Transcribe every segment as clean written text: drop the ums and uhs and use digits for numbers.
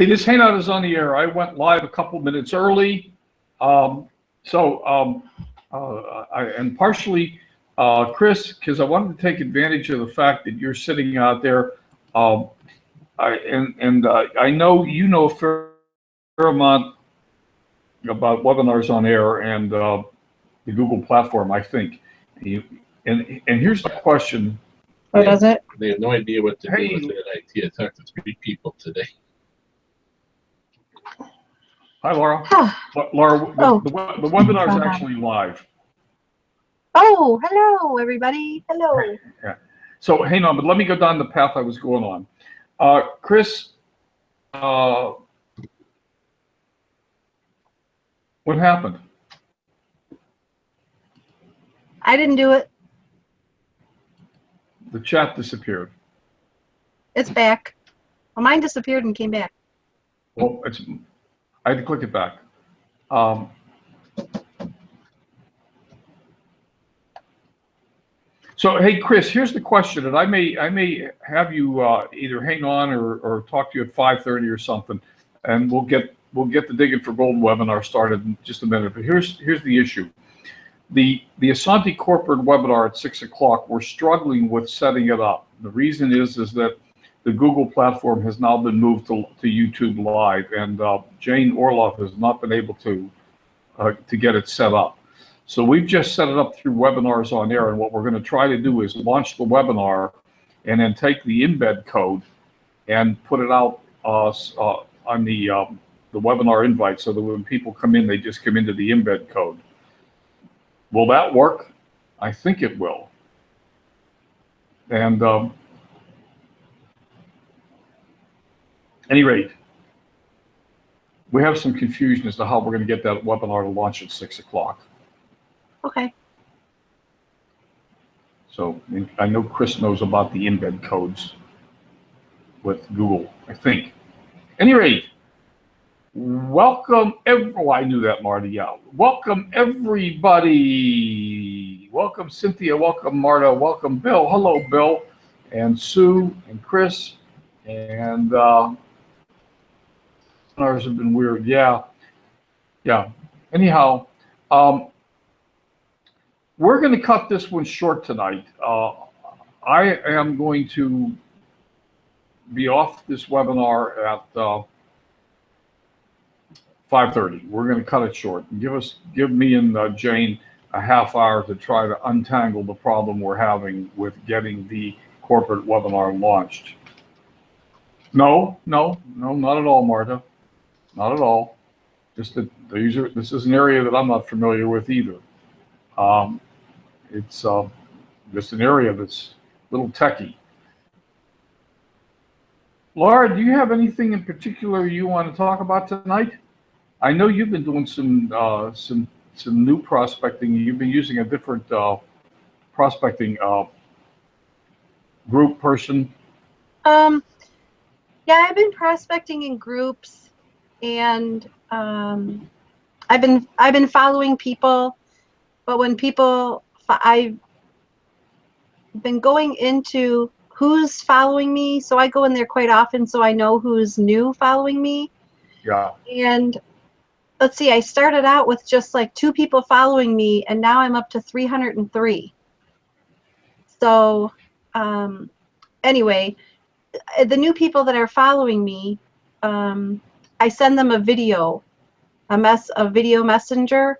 Hey, this hangout is on the air. I went live a couple minutes early. And partially, Chris, because I wanted to take advantage of the fact that you're sitting out there. I know you know a fair amount about webinars on air and the Google platform, I think. And here's the question. Oh, does it? They have no idea what to do with that IT. I talked to 3 people today. Hi, Laura. Laura, the webinar is actually live. Oh, hello, everybody. Hello. Yeah. So hang on, but let me go down the path I was going on. Chris, what happened? I didn't do it. The chat disappeared. It's back. Well, mine disappeared and came back. Well, I had to click it back. So, hey, Chris, here's the question, and I may have you either hang on or talk to you at 5:30 or something, and we'll get the Diggin For Gold webinar started in just a minute. But here's the issue. The Asante corporate webinar at 6 o'clock, we're struggling with setting it up. The reason is that the Google platform has now been moved to YouTube Live, and Jane Orloff has not been able to get it set up. So we've just set it up through webinars on air, and what we're going to try to do is launch the webinar and then take the embed code and put it out on the webinar invite so that when people come in, they just come into the embed code. Will that work? I think it will. And any rate, we have some confusion as to how we're going to get that webinar to launch at 6 o'clock. Okay. So I know Chris knows about the embed codes with Google, I think. Any rate, welcome I knew that, Marty, yeah. Welcome everybody. Welcome Cynthia, welcome Marta, welcome Bill. Hello, Bill, and Sue, and Chris, and ours have been weird, yeah. Anyhow, we're going to cut this one short tonight. I am going to be off this webinar at 5:30. We're going to cut it short. Give me and Jane a half hour to try to untangle the problem we're having with getting the corporate webinar launched. No, not at all, Marta. Not at all. Just that this is an area that I'm not familiar with either. It's just an area that's a little techy. Laura, do you have anything in particular you want to talk about tonight? I know you've been doing some new prospecting. You've been using a different prospecting group person. Yeah, I've been prospecting in groups, and I've been following people, but when people, I've been going into who's following me, so I go in there quite often so I know who's new following me. Yeah. And let's see, I started out with just like 2 people following me, and now I'm up to 303. So anyway, the new people that are following me, I send them a video messenger,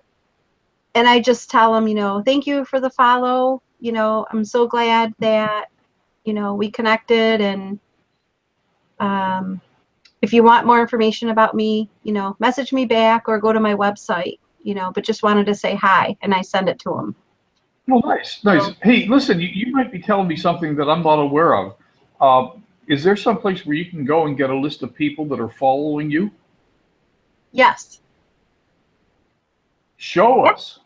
and I just tell them, thank you for the follow. I'm so glad that, we connected, and if you want more information about me, message me back or go to my website, but just wanted to say hi, and I send it to them. Well, nice. Hey, listen, you might be telling me something that I'm not aware of. Is there some place where you can go and get a list of people that are following you? Yes. Show us.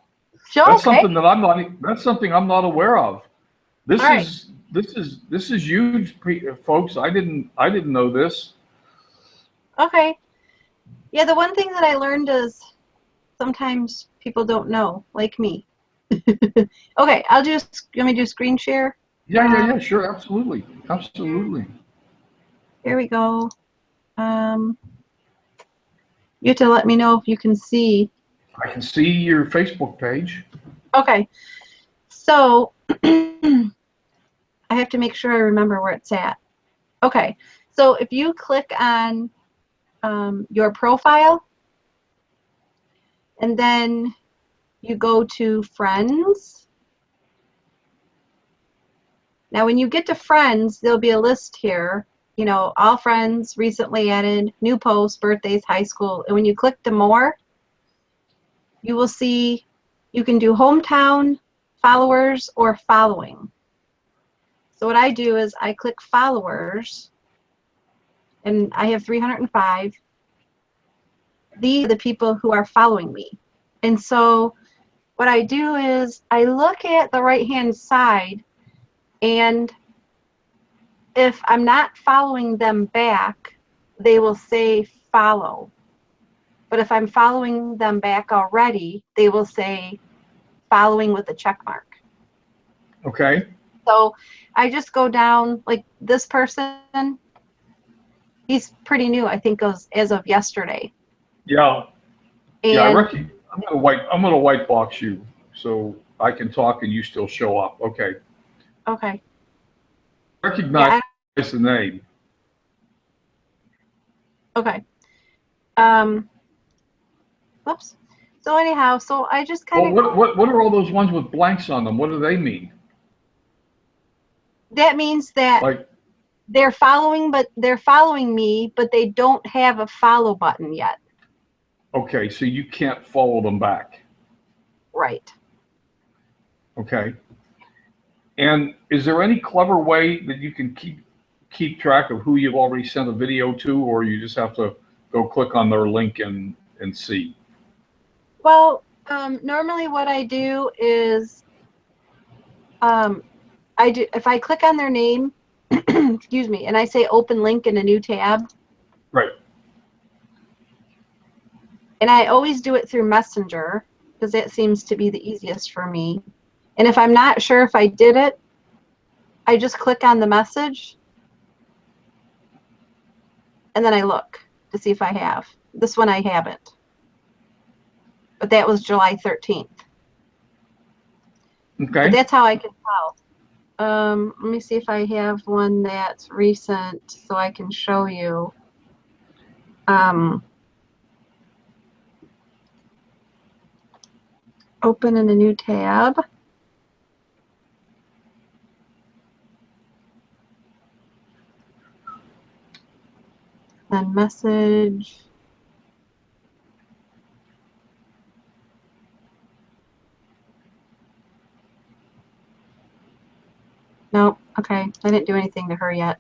That's something that that's something I'm not aware of. This is huge, folks. I didn't know this. Okay. Yeah, the one thing that I learned is sometimes people don't know, like me. Okay, let me do screen share. Yeah, sure, absolutely. Here we go. You have to let me know if you can see. I can see your Facebook page. Okay. So I have to make sure I remember where it's at. Okay. So if you click on your profile, and then you go to friends. Now when you get to friends, there'll be a list here, you know, all friends, recently added, new posts, birthdays, high school. And when you click to more, you will see you can do hometown, followers, or following. So what I do is I click followers, and I have 305. These are the people who are following me. And so what I do is I look at the right-hand side, and if I'm not following them back, they will say follow. But if I'm following them back already, they will say following with a check mark. Okay. So I just go down, like this person, he's pretty new, I think as of yesterday. Yeah. And Yeah, I reckon I'm gonna white box you so I can talk and you still show up. Okay. okay. Recognize Yeah, the name. okay. Whoops. So anyhow, so I just Well, kind of, what are all those ones with blanks on them? What do they mean? that means that Like, they're following me, but they don't have a follow button yet. okay, so you can't follow them back. Right. Okay. And is there any clever way that you can keep track of who you've already sent a video to, or you just have to go click on their link and see? Well, normally what I do is if I click on their name, excuse me, and I say open link in a new tab, Right. and I always do it through Messenger because that seems to be the easiest for me. And if I'm not sure if I did it, I just click on the message, and then I look to see if I have. This one I haven't, but that was July 13th. But Okay. that's how I can tell. Let me see if I have one that's recent so I can show you. Open in a new tab. Then message. Nope. Okay. I didn't do anything to her yet.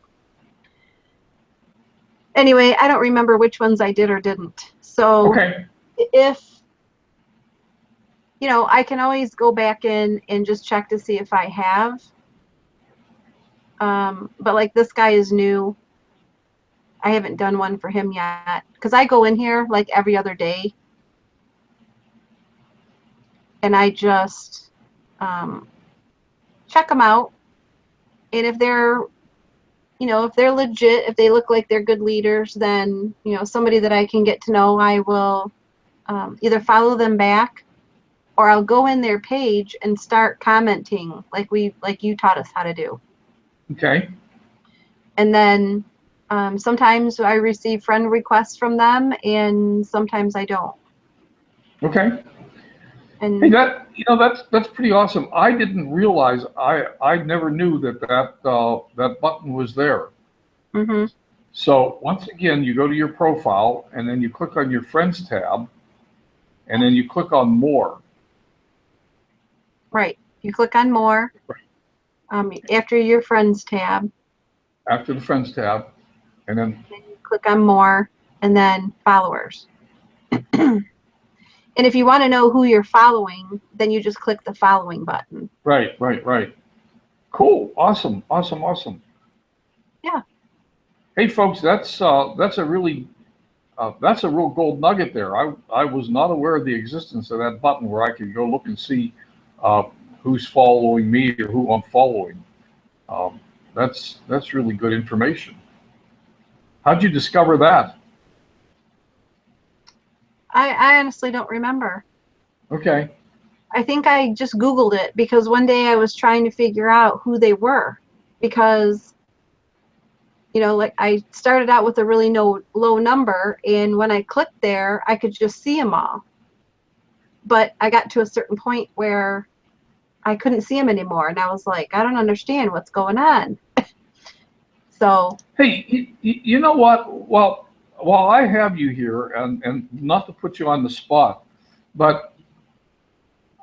Anyway, I don't remember which ones I did or didn't. So Okay. if, you know, I can always go back in and just check to see if I have. But like this guy is new. I haven't done one for him yet because I go in here like every other day. And I just check them out. And if they're, you know, if they're legit, if they look like they're good leaders, then, you know, somebody that I can get to know, I will either follow them back, or I'll go in their page and start commenting like you taught us how to do. Okay. And then sometimes I receive friend requests from them, and sometimes I don't. Okay. And Hey, that's pretty awesome. I didn't realize I never knew that button was there. mm-hmm. So once again, you go to your profile and then you click on your friends tab, and then you click on more. Right. You click on more after your friends tab. After the friends tab, and then Then you click on more, and then followers. And if you want to know who you're following, then you just click the following button. right. Cool. Awesome. Yeah. Hey, folks, that's a real gold nugget there. I was not aware of the existence of that button where I could go look and see who's following me or who I'm following. That's really good information. How'd you discover that? I honestly don't remember. Okay. I think I just Googled it because one day I was trying to figure out who they were because, you know, like I started out with a really low number, and when I clicked there, I could just see them all. But I got to a certain point where I couldn't see them anymore, and I was like, I don't understand what's going on. So, Hey, you know what? Well, while I have you here, and not to put you on the spot, but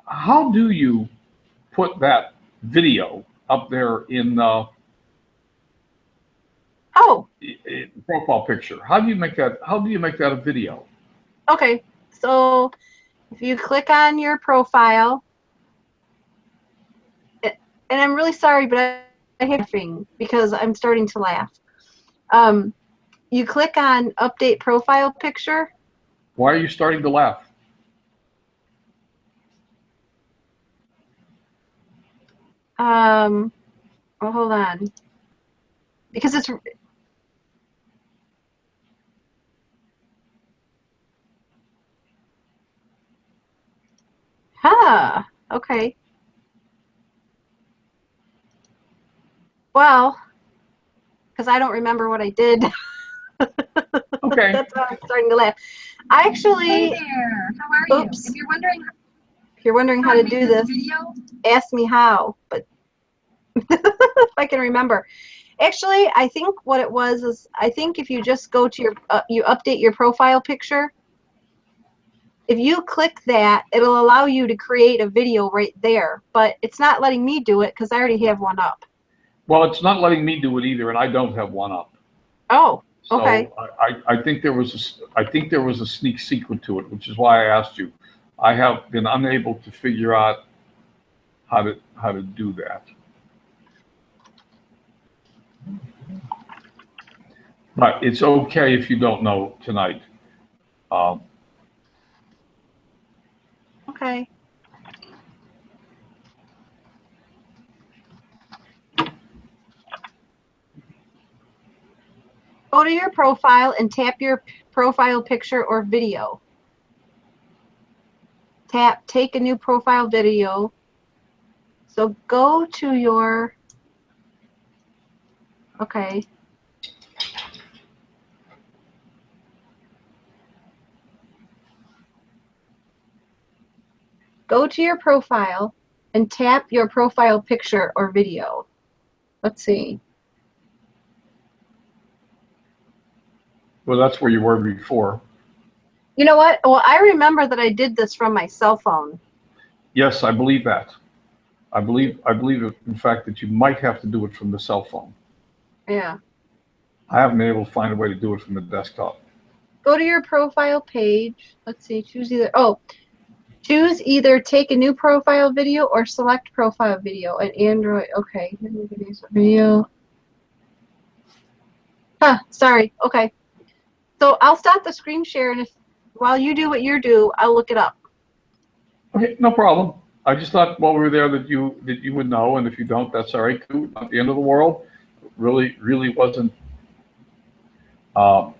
how do you put that video up there in oh, profile picture? How do you make that? How do you make that a video? okay. So if you click on your profile, and I'm really sorry, but I hate laughing because I'm starting to laugh. You click on update profile picture. Why are you starting to laugh? Well, hold on. Because it's, okay. Well, because I don't remember what I did. Okay. That's why I'm starting to laugh. I actually, Hey there, how are you? Oops. If you're wondering how to make do this, video, ask me how, but if I can remember. Actually, I think what it was is, I think if you just go to your, you update your profile picture, if you click that, it'll allow you to create a video right there, but it's not letting me do it because I already have one up. Well, it's not letting me do it either, and I don't have one up. Oh, So okay. I think there was a sneak secret to it, which is why I asked you. I have been unable to figure out how to do that. But it's okay if you don't know tonight. Okay. Go to your profile and tap your profile picture or video. Tap take a new profile video. So go to your, okay. Go to your profile and tap your profile picture or video. Let's see. Well, that's where you were before. You know what? Well, I remember that I did this from my cell phone. Yes, I believe that. I believe, in fact, that you might have to do it from the cell phone. Yeah. I haven't been able to find a way to do it from the desktop. Go to your profile page. Let's see. Choose either take a new profile video or select profile video. An Android. Okay. Video. Sorry. Okay. So I'll stop the screen share, and if while you do what you do, I'll look it up. Okay, no problem. I just thought while we were there that you would know, and if you don't, that's all right too. Not the end of the world. Really wasn't part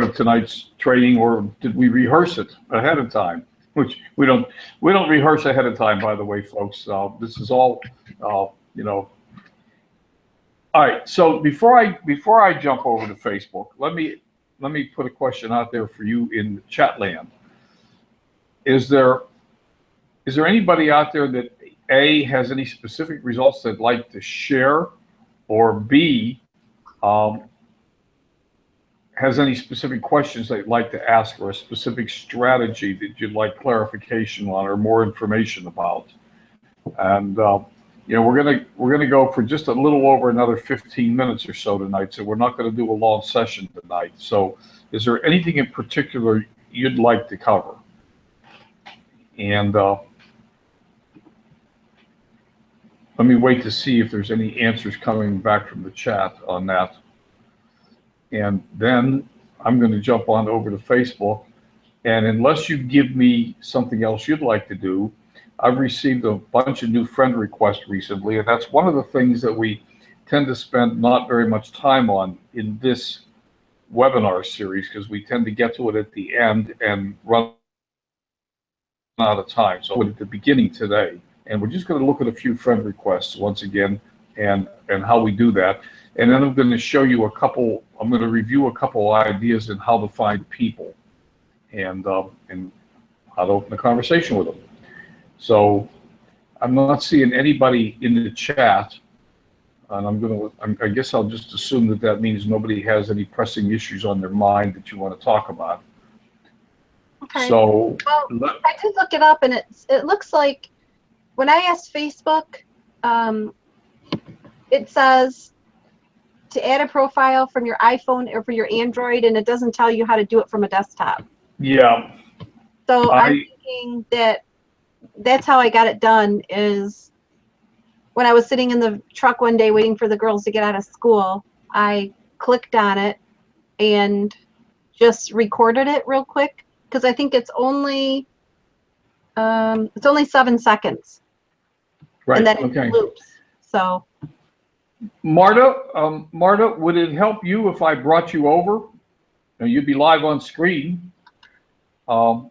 of tonight's training, or did we rehearse it ahead of time? Which we don't rehearse ahead of time, by the way, folks. This is all you know. All right. So before I jump over to Facebook, let me put a question out there for you in chat land. Is there anybody out there that A, has any specific results they'd like to share, or B, has any specific questions they'd like to ask, or a specific strategy that you'd like clarification on or more information about? And you know, we're gonna go for just a little over another 15 minutes or so tonight, so we're not going to do a long session tonight. So is there anything in particular you'd like to cover? And let me wait to see if there's any answers coming back from the chat on that. And then I'm going to jump on over to Facebook. And unless you give me something else you'd like to do, I've received a bunch of new friend requests recently. And that's one of the things that we tend to spend not very much time on in this webinar series because we tend to get to it at the end and run out of time. So at the beginning today, and we're just going to look at a few friend requests once again and how we do that. And then I'm going to show you a couple, I'm going to review a couple ideas in how to find people and how to open a conversation with them. So I'm not seeing anybody in the chat, and I guess I'll just assume that that means nobody has any pressing issues on their mind that you want to talk about. Okay. So well, I did look it up, and it looks like when I asked Facebook, it says to add a profile from your iPhone or for your Android, and it doesn't tell you how to do it from a desktop. Yeah. So I'm thinking that that's how I got it done, is when I was sitting in the truck one day waiting for the girls to get out of school, I clicked on it and just recorded it real quick, because I think it's only 7 seconds. Right. And then Okay. it loops. So Marta, would it help you if I brought you over? Now, you'd be live on screen, and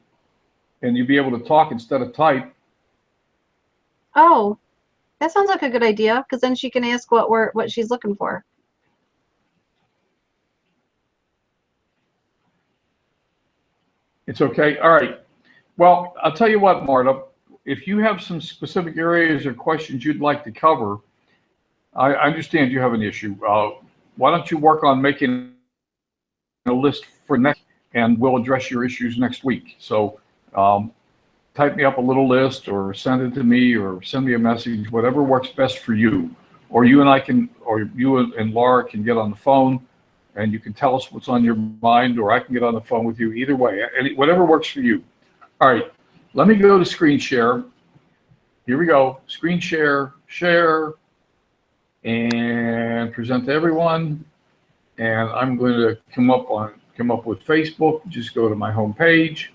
you'd be able to talk instead of type. oh, that sounds like a good idea, because then she can ask what she's looking for. It's okay. All right. Well, I'll tell you what, Marta, if you have some specific areas or questions you'd like to cover, I understand you have an issue. Why don't you work on making a list for next, and we'll address your issues next week. So type me up a little list, or send it to me, or send me a message, whatever works best for you. Or you and I can, or you and Laura can get on the phone, and you can tell us what's on your mind, or I can get on the phone with you. Either way, whatever works for you. All right, let me go to screen share. Here we go. Screen share, share, and present to everyone. And I'm going to come up with Facebook. Just go to my home page.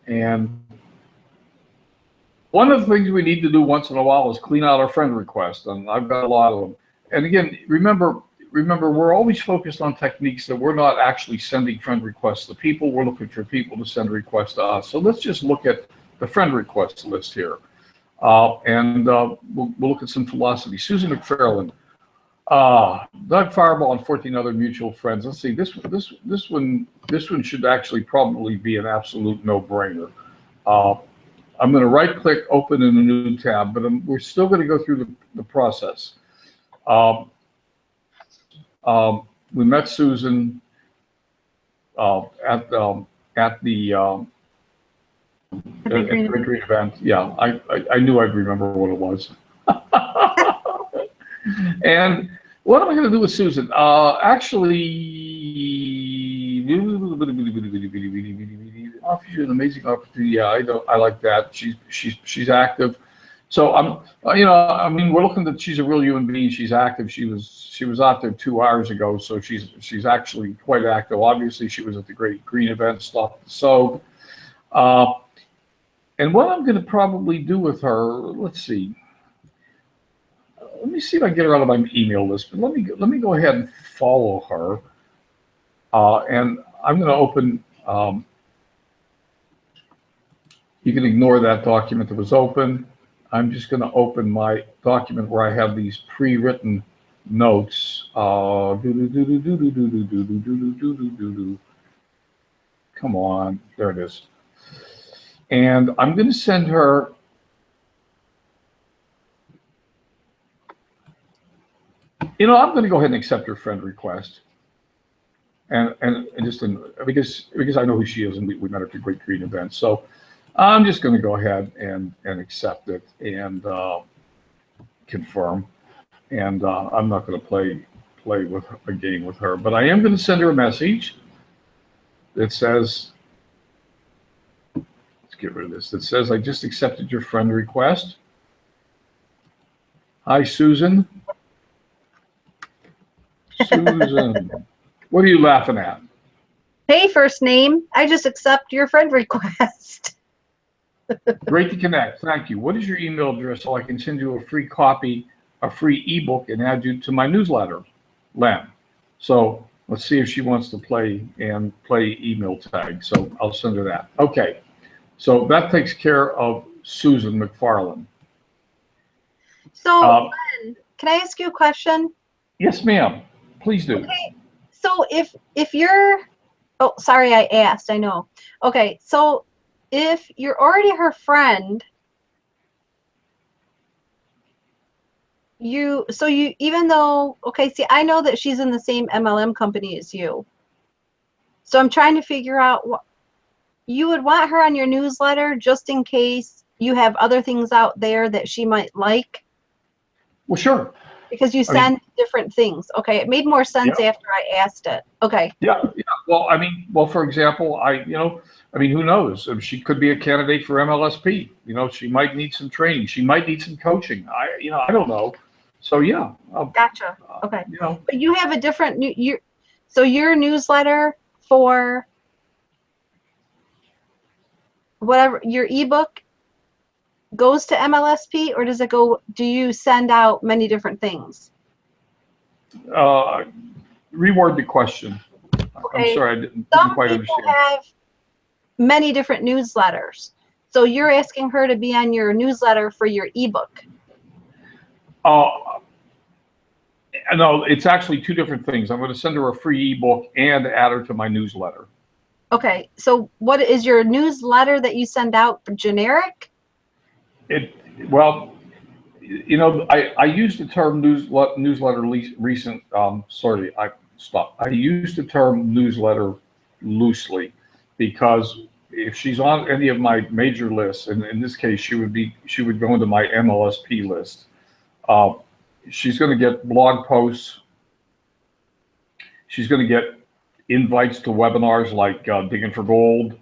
And one of the things we need to do once in a while is clean out our friend requests, and I've got a lot of them. And again, remember, we're always focused on techniques that we're not actually sending friend requests to people. We're looking for people to send requests to us. So let's just look at the friend request list here, and we'll look at some philosophy. Susan McFarland, Doug Fireball, and 14 other mutual friends. Let's see, this one should actually probably be an absolute no-brainer. I'm going to right-click, open in a new tab, but we're still going to go through the process. We met Susan at the Green event. Yeah, I knew I'd remember what it was. And what am I going to do with Susan? Actually, offers you an amazing opportunity. Yeah, I like that. She's active. So I mean, we're looking that she's a real human being. She's active. She was out there 2 hours ago, so she's actually quite active. Obviously, she was at the Great Green event, stopped the soap. And what I'm going to probably do with her, let's see. Let me see if I can get her out of my email list. But let me go ahead and follow her. And I'm going to open. You can ignore that document that was open. I'm just going to open my document where I have these pre-written notes. Come on, there it is. And I'm going to send her. I'm going to go ahead and accept her friend request, and just because I know who she is, and we met her at the Great Green event. So I'm just going to go ahead and accept it and confirm. And I'm not going to play with a game with her, but I am going to send her a message that says, let's get rid of this. That says, I just accepted your friend request. Hi, Susan. Susan, what are you laughing at? Hey, first name. I just accept your friend request. Great to connect. Thank you. What is your email address so I can send you a free copy, a free ebook, and add you to my newsletter, Len? So Let's see if she wants to play email tag. So I'll send her that. Okay. So that takes care of Susan McFarland. So, Len, can I ask you a question? Yes, ma'am. Please do. Okay. So if you're, oh, sorry, I asked. I know. Okay. So if you're already her friend, even though, okay, see, I know that she's in the same MLM company as you. So I'm trying to figure out what you would want her on your newsletter just in case you have other things out there that she might like. Well, sure. Because you send different things. Okay, it made more sense after I asked it. Okay. Yeah. Well, I mean, for example, who knows? She could be a candidate for MLSP. She might need some training. She might need some coaching. I don't know. So yeah. Gotcha. Okay. But you have a different so your newsletter for whatever your ebook goes to MLSP, or do you send out many different things? Reword the question. Okay. I'm sorry, I didn't quite understand. Some people have many different newsletters. So you're asking her to be on your newsletter for your ebook. No, it's actually two different things. I'm going to send her a free ebook and add her to my newsletter. Okay, so what is your newsletter that you send out generic? Well, I use the term newsletter recent. Sorry, I use the term newsletter loosely because if she's on any of my major lists, and in this case she would go into my MLSP list. She's going to get blog posts. She's going to get invites to webinars like Diggin For Gold.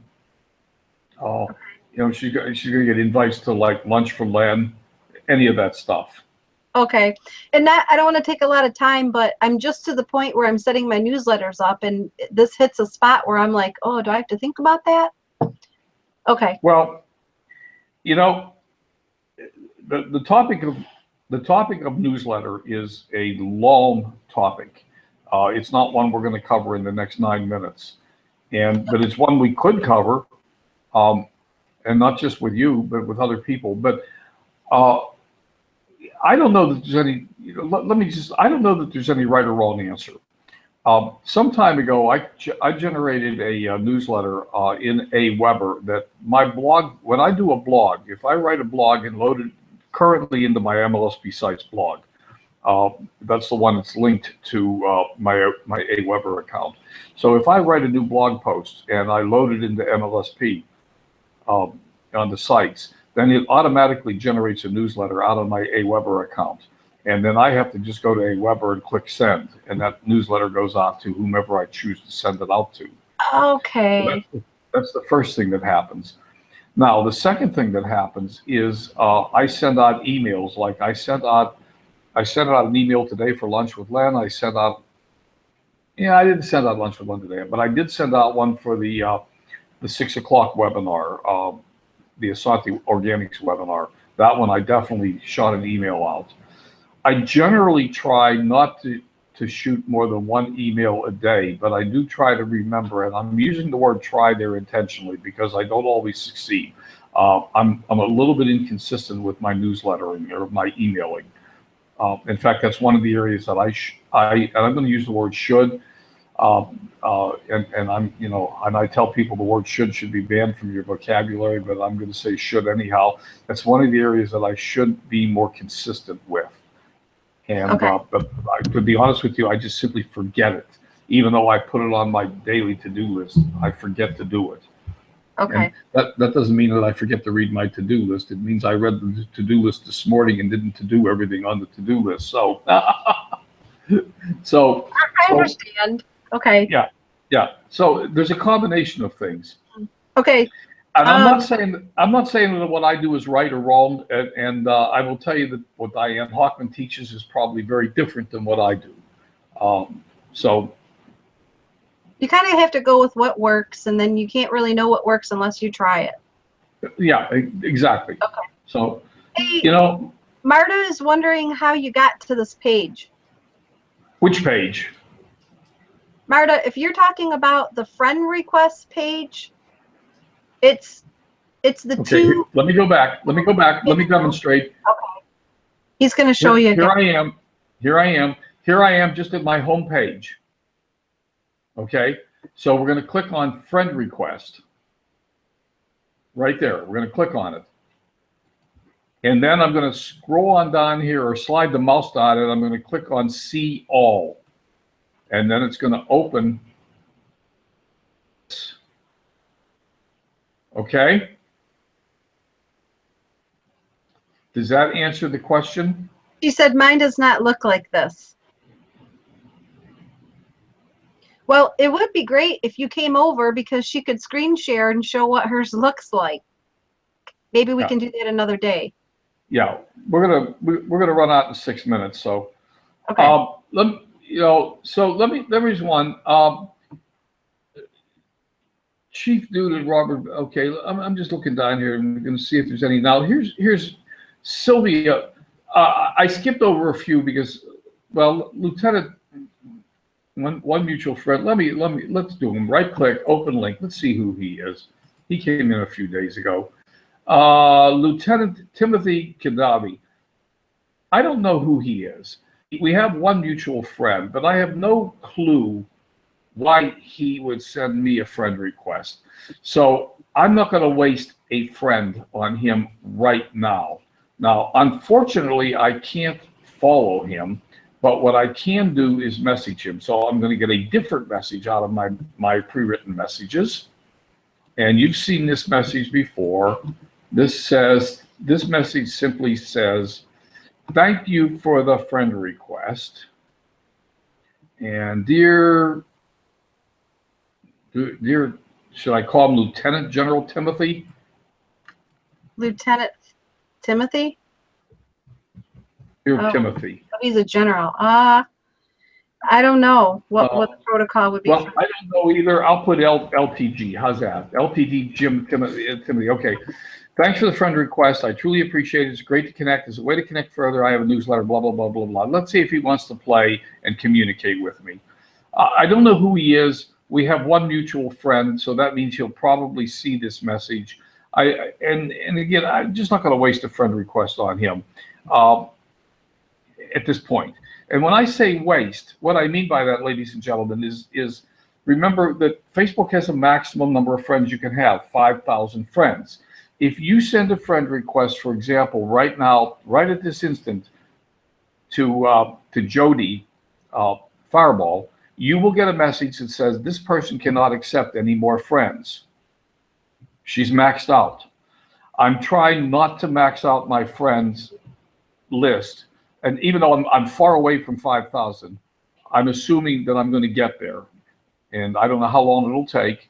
She's going to get invites to like Lunch for Len, any of that stuff. Okay, and I don't want to take a lot of time, but I'm just to the point where I'm setting my newsletters up, and this hits a spot where I'm like, oh, do I have to think about that? Okay. Well, the topic of newsletter is a long topic. It's not one we're going to cover in the next 9 minutes, but it's one we could cover, and not just with you, but with other people. But I don't know that there's any. I don't know that there's any right or wrong answer. Some time ago, I generated a newsletter in Aweber that my blog. When I do a blog, if I write a blog and load it currently into my MLSP Sites blog, that's the one that's linked to my Aweber account. So if I write a new blog post and I load it into MLSP on the sites, then it automatically generates a newsletter out of my Aweber account. And then I have to just go to Aweber and click send, and that newsletter goes out to whomever I choose to send it out to. Okay. So that's the first thing that happens. Now, the second thing that happens is I send out emails. Like I sent out an email today for Lunch with Len. I didn't send out Lunch with Len today, but I did send out one for the 6 o'clock webinar, the Asante Organics webinar. That one I definitely shot an email out. I generally try not to shoot more than one email a day, but I do try to remember, and I'm using the word try there intentionally because I don't always succeed. I'm a little bit inconsistent with my newslettering or my emailing. In fact, that's one of the areas that and I'm going to use the word should. And I tell people the word should be banned from your vocabulary, but I'm going to say should anyhow. That's one of the areas that I should be more consistent with. And but to be honest with you, I just simply forget it. Even though I put it on my daily to-do list, I forget to do it. Okay. And that doesn't mean that I forget to read my to-do list. It means I read the to-do list this morning and didn't to-do everything on the to-do list. So, I understand. Okay. Yeah. So there's a combination of things. Okay. And I'm not saying that what I do is right or wrong. And I will tell you that what Diane Hockman teaches is probably very different than what I do. So you kind of have to go with what works, and then you can't really know what works unless you try it. Yeah, exactly. Okay. So, hey, Marta is wondering how you got to this page. Which page? Marta, if you're talking about the friend request page, it's the Okay, two. let me go back. Let me go back. Let me demonstrate. He's going to show you Here again. I am. Here I am. Here I am just at my home page. Okay, so we're going to click on friend request. Right there. We're going to click on it. And then I'm going to scroll on down here or slide the mouse down and I'm going to click on see all. And then it's going to open. Okay. Does that answer the question? She said mine does not look like this. Well, it would be great if you came over because she could screen share and show what hers looks like. Maybe we can do that another day. Yeah, we're gonna run out in 6 minutes. So, Okay. let me there's one. Chief Dude and Robert. Okay, I'm just looking down here and we're gonna see if there's any. Now here's Sylvia. I skipped over a few because, well, Lieutenant. One mutual friend. Let's do him. Right click, open link. Let's see who he is. He came in a few days ago. Lieutenant Timothy Kadabi. I don't know who he is. We have one mutual friend, but I have no clue why he would send me a friend request. So I'm not going to waste a friend on him right now. Now, unfortunately, I can't follow him. But what I can do is message him. So I'm going to get a different message out of my pre-written messages. And you've seen this message before. This message simply says, thank you for the friend request. And dear, should I call him Lieutenant General Timothy? Lieutenant Timothy? Dear Timothy. He's a general. I don't know what the protocol would be. Well, I don't know either. I'll put LTG. How's that? LTG Jim Timothy. Okay. Thanks for the friend request. I truly appreciate it. It's great to connect. As a way to connect further, I have a newsletter, blah, blah, blah, blah, blah. Let's see if he wants to play and communicate with me. I don't know who he is. We have one mutual friend, so that means he'll probably see this message. And again, I'm just not going to waste a friend request on him at this point. And when I say waste, what I mean by that, ladies and gentlemen, is remember that Facebook has a maximum number of friends you can have, 5,000 friends. If you send a friend request, for example, right now, right at this instant, to Jody Fireball, you will get a message that says this person cannot accept any more friends. She's maxed out. I'm trying not to max out my friends list. And even though I'm far away from 5,000, I'm assuming that I'm going to get there. And I don't know how long it'll take.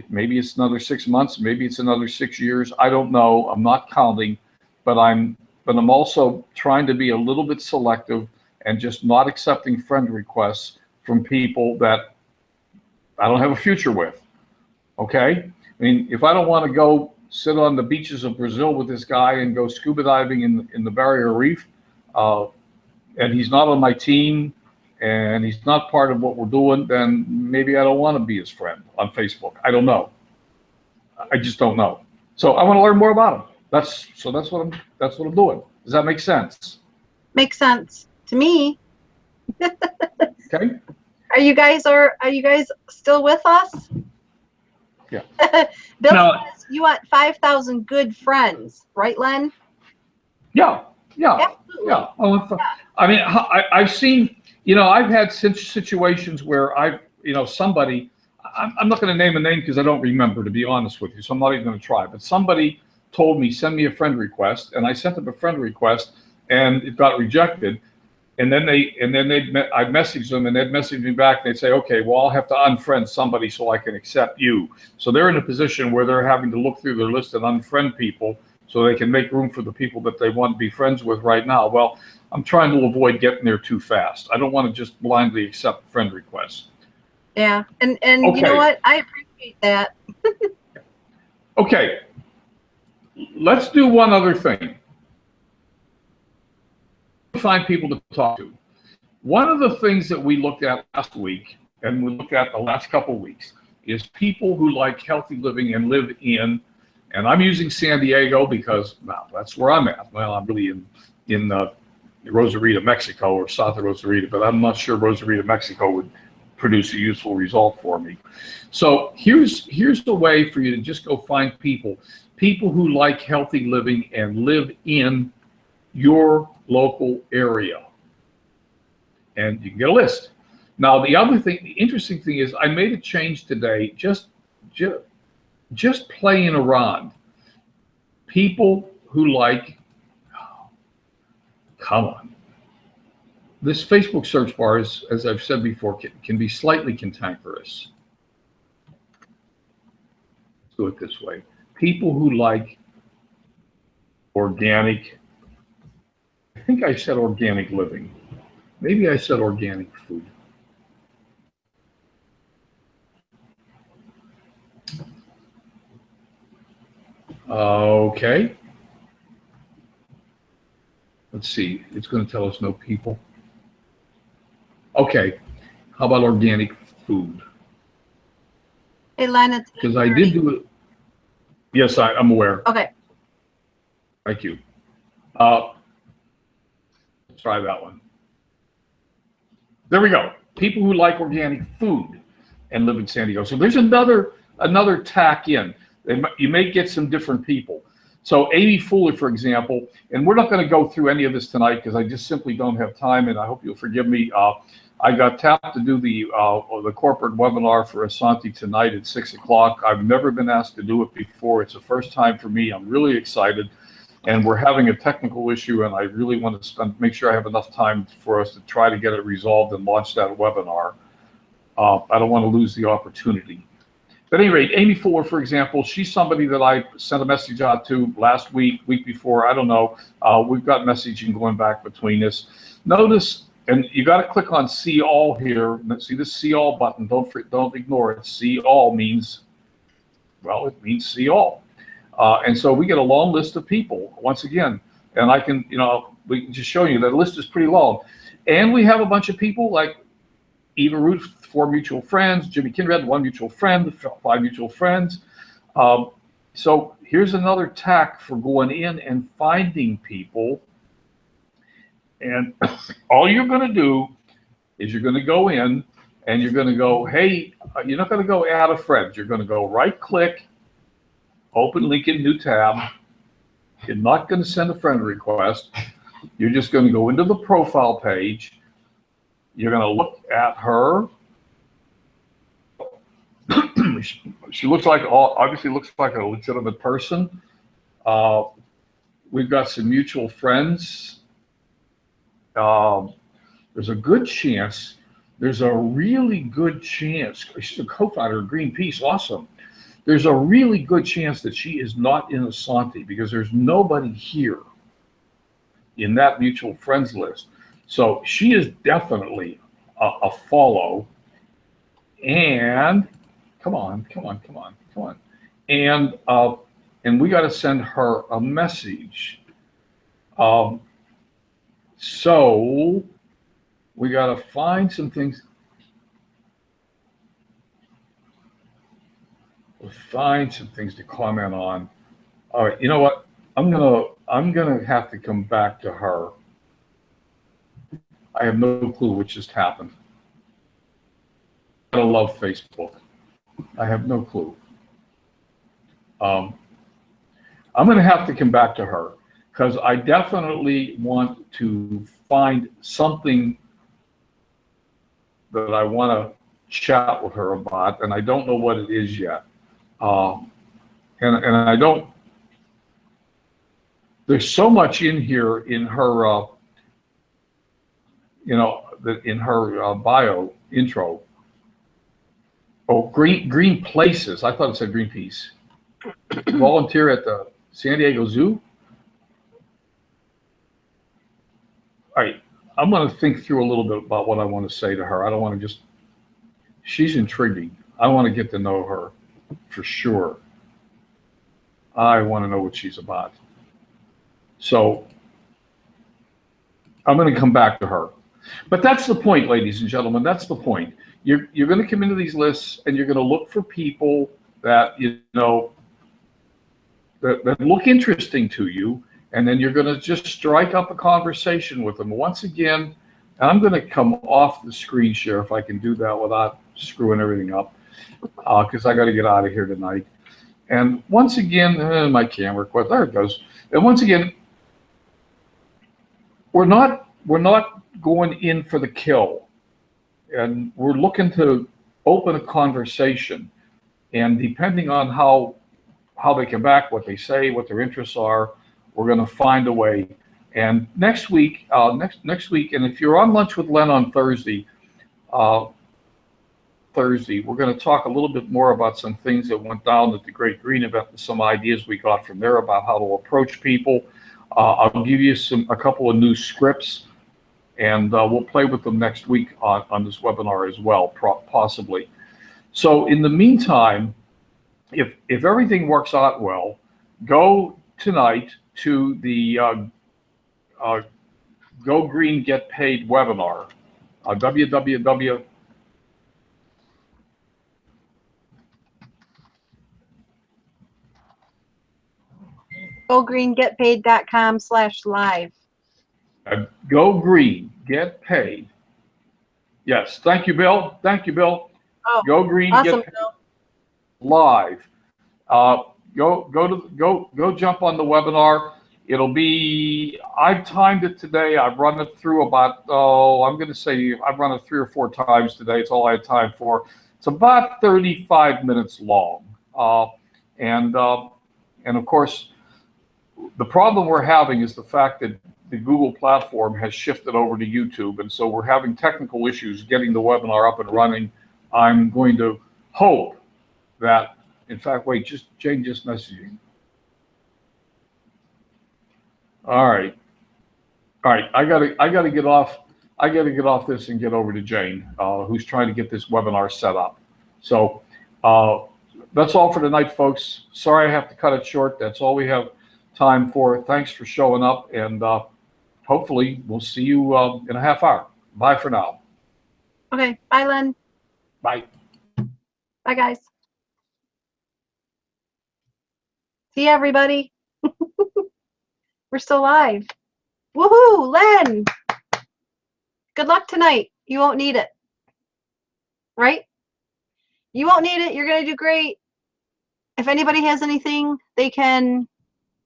Maybe it's another 6 months. Maybe it's another 6 years. I don't know. I'm not counting. But I'm also trying to be a little bit selective and just not accepting friend requests from people that I don't have a future with. Okay? I mean, if I don't want to go sit on the beaches of Brazil with this guy and go scuba diving in the Barrier Reef, and he's not on my team, and he's not part of what we're doing, then maybe I don't want to be his friend on Facebook. I don't know. I just don't know. So I want to learn more about him. That's what I'm doing. Does that make sense? Makes sense to me. Okay. Are you guys still with us? Yeah. Bill No. says you want 5,000 good friends, right, Len? Yeah. Absolutely. Yeah. I mean, I've seen, I've had situations where somebody, I'm not going to name a name because I don't remember, to be honest with you, so I'm not even going to try, but somebody told me, send me a friend request, and I sent them a friend request, and it got rejected, and then I messaged them, and they'd message me back, and they'd say, okay, well, I'll have to unfriend somebody so I can accept you. So they're in a position where they're having to look through their list and unfriend people so they can make room for the people that they want to be friends with right now. Well, I'm trying to avoid getting there too fast. I don't want to just blindly accept friend requests. Yeah, and Okay. You know what? I appreciate that. Okay, let's do one other thing. Find people to talk to. One of the things that we looked at last week and we look at the last couple of weeks, is people who like healthy living and live in, and I'm using San Diego because, well, that's where I'm at. Well, I'm really in Rosarita, Mexico, or south of Rosarita, but I'm not sure Rosarita, Mexico would produce a useful result for me. So here's the way for you to just go find people who like healthy living and live in your local area. And you can get a list. Now, the other thing, the interesting thing is I made a change today, just playing around. People who like, come on. This Facebook search bar is, as I've said before, can be slightly cantankerous. Let's do it this way. People who like organic, I think I said organic living. Maybe I said organic food. Okay. Let's see. It's going to tell us no people. Okay. How about organic food? Hey, Len, it's Because I did do it. Yes, I'm aware. okay. Thank you. Let's try that one. There we go. People who like organic food and live in San Diego. So there's another tack in. You may get some different people. So Amy Fuller, for example, and we're not going to go through any of this tonight because I just simply don't have time, and I hope you'll forgive me. I got tapped to do the corporate webinar for Asante tonight at 6 o'clock. I've never been asked to do it before. It's the first time for me. I'm really excited, and we're having a technical issue, and I really want to make sure I have enough time for us to try to get it resolved and launch that webinar. I don't want to lose the opportunity. But at any rate, Amy Fuller, for example, she's somebody that I sent a message out to last week before, I don't know. We've got messaging going back between us. Notice, and you got to click on See All here. See this See All button. Don't ignore it. See All means, well, it means see all. And so we get a long list of people once again, and I can, we can just show you that list is pretty long. And we have a bunch of people like Eva Root, 4 mutual friends, Jimmy Kinred, 1 mutual friend, 5 mutual friends. So here's another tack for going in and finding people. And all you're going to do is you're going to go in and you're going to go, hey, you're not going to go add a friend. You're going to go right click, open link in new tab. You're not going to send a friend request. You're just going to go into the profile page. You're going to look at her. She looks like, obviously looks like a legitimate person. We've got some mutual friends. There's a good chance, there's a really good chance, she's a co-founder of Greenpeace, awesome. There's a really good chance that she is not in Asante because there's nobody here in that mutual friends list. So she is definitely a follow. And come on. And we got to send her a message. So we got to find some things. We'll find some things to comment on. All right, you know what? I'm gonna have to come back to her. I have no clue what just happened. I love Facebook. I have no clue. I'm going to have to come back to her because I definitely want to find something that I want to chat with her about, and I don't know what it is yet. And I don't. There's so much in here in her, in her bio intro. Oh, green places. I thought it said Greenpeace. Volunteer at the San Diego Zoo. All right, I'm going to think through a little bit about what I want to say to her. I don't want to just. She's intriguing. I want to get to know her for sure. I want to know what she's about. So I'm going to come back to her. But that's the point, ladies and gentlemen. That's the point. You're going to come into these lists and you're going to look for people that that look interesting to you, and then you're going to just strike up a conversation with them. Once again, I'm going to come off the screen share if I can do that without screwing everything up, because I got to get out of here tonight. And once again, my camera quit. There it goes. And once again, we're not going in for the kill, and we're looking to open a conversation. And depending on how they come back, what they say, what their interests are, we're going to find a way. And next week, next week, and if you're on lunch with Len on Thursday, we're going to talk a little bit more about some things that went down at the Great Green event and some ideas we got from there about how to approach people. I'll give you a couple of new scripts, and we'll play with them next week on this webinar as well, possibly. So in the meantime, if everything works out well, go tonight to the Go Green Get Paid webinar, www. GoGreenGetPaid.com/live. Go Green Get Paid. Yes, thank you, Bill. Thank you, Bill. Oh, Go Green awesome, Get Paid Bill. live. Go jump on the webinar. It'll be, I've timed it today. I've run it through about, I'm going to say I've run it 3 or 4 times today. It's all I had time for. It's about 35 minutes long. And of course, the problem we're having is the fact that the Google platform has shifted over to YouTube. And so we're having technical issues getting the webinar up and running. I'm going to hope that, in fact, wait, Jane just messaging. All right. I gotta get off. I gotta get off this and get over to Jane, who's trying to get this webinar set up. So that's all for tonight, folks. Sorry I have to cut it short. That's all we have time for. Thanks for showing up, and hopefully we'll see you in a half hour. Bye for now. Okay. Bye, Len. Bye. Bye, guys. See you, everybody. We're still live. Woohoo, Len. Good luck tonight. You won't need it. Right? You won't need it. You're going to do great. If anybody has anything, they can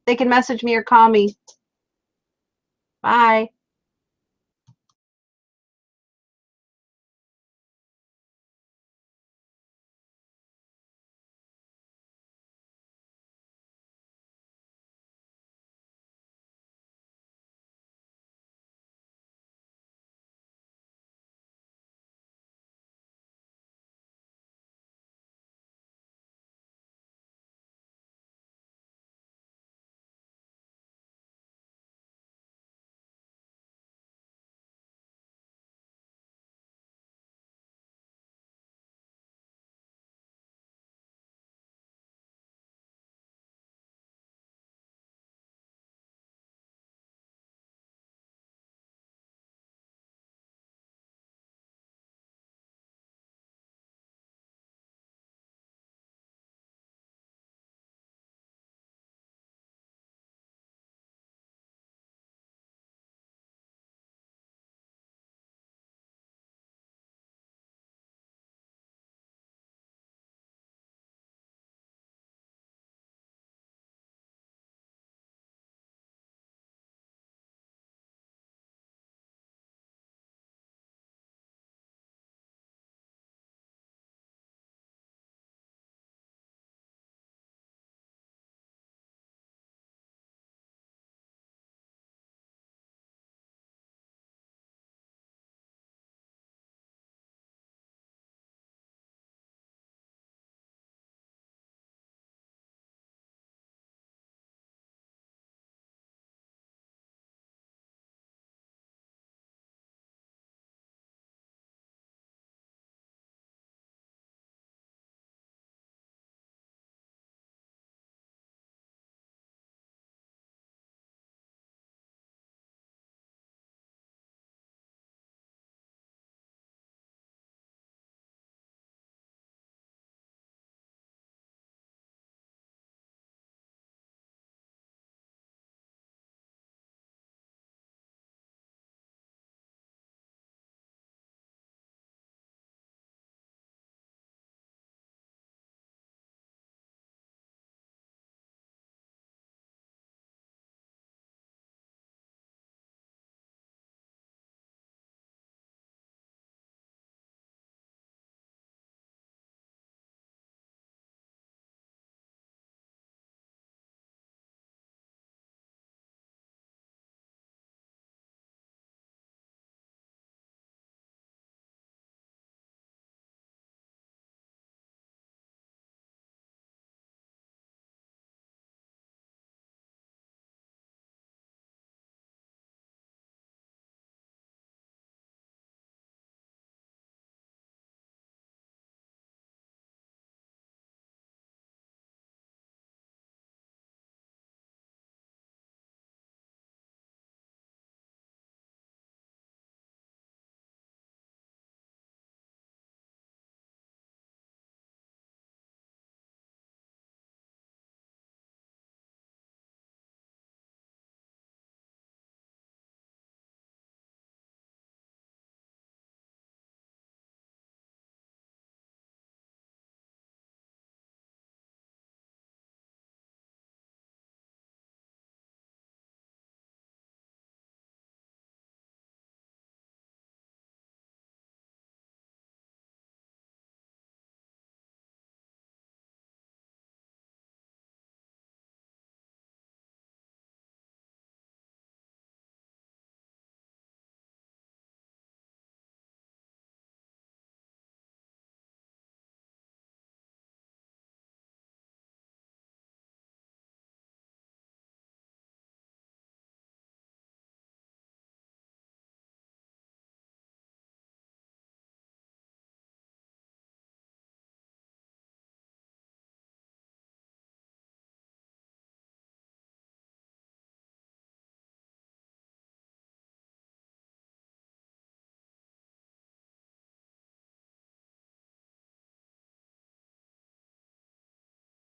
message me or call me. Bye.